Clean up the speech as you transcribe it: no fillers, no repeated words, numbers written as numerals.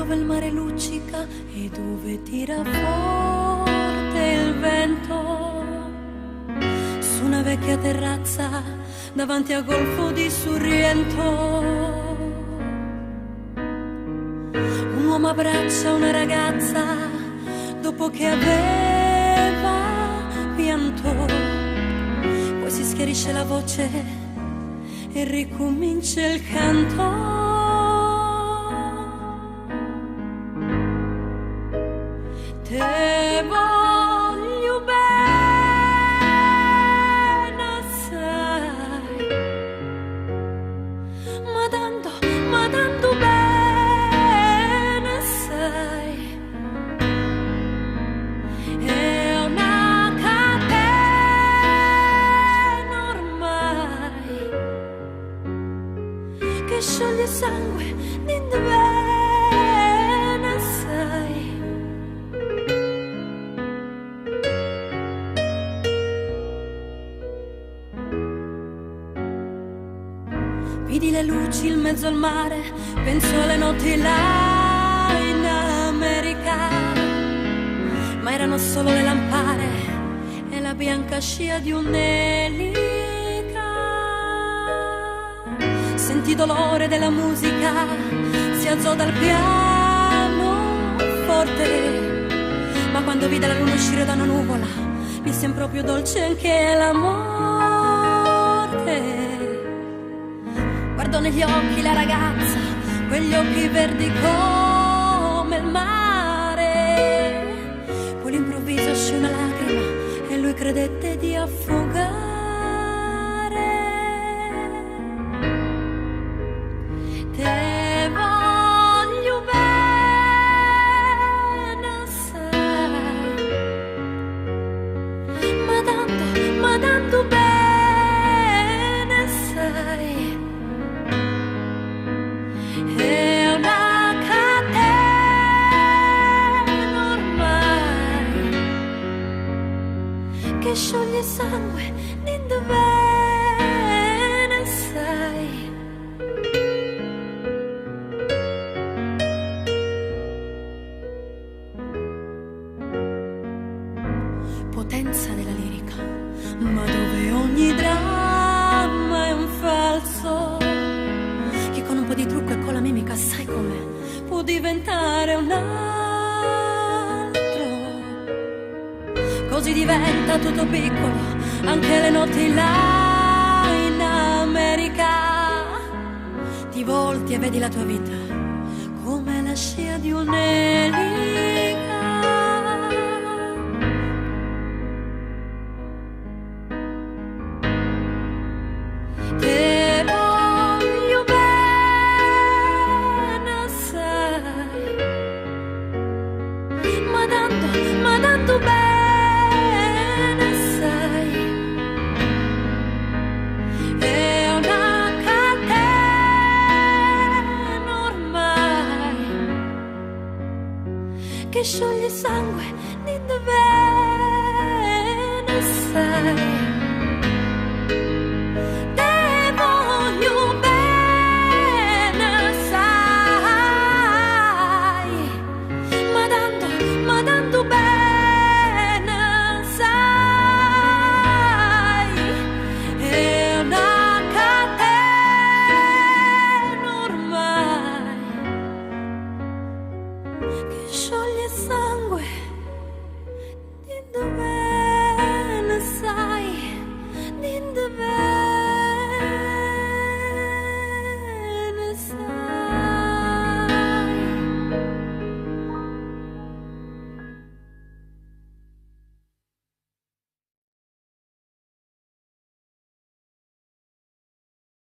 dove il mare luccica e dove tira forte il vento, su una vecchia terrazza davanti al golfo di Sorrento. Un uomo abbraccia una ragazza dopo che aveva pianto, poi si schiarisce la voce e ricomincia il canto. Te voglio bene assai, ma tanto bene assai. È una catena ormai che scioglie sangue dentro bene assai. Vidi le luci in mezzo al mare, penso alle notti là in America, ma erano solo le lampare e la bianca scia di un'elica. Sentì dolore della musica, si alzò dal piano forte, ma quando vide la luna uscire da una nuvola, mi sembrò più dolce anche la morte. Guardò negli occhi la ragazza, quegli occhi verdi come il mare. Poi all'improvviso uscì una lacrima e lui credette di affogare. Te voglio bene assai, ma tanto bene assai. È una catena ormai che scioglie sangue dentro bene assai. Potenza della lirica, ma dove ogni dramma è un falso, che con un po' di trucco e con la mimica, sai com'è, può diventare un altro. Così diventa tutto piccolo, anche le notti là in America. Ti volti e vedi la tua vita come la scia di un'elica. Te voglio bene assai, ma tanto bene assai. È una catena ormai che scioglie sangue dentro bene assai.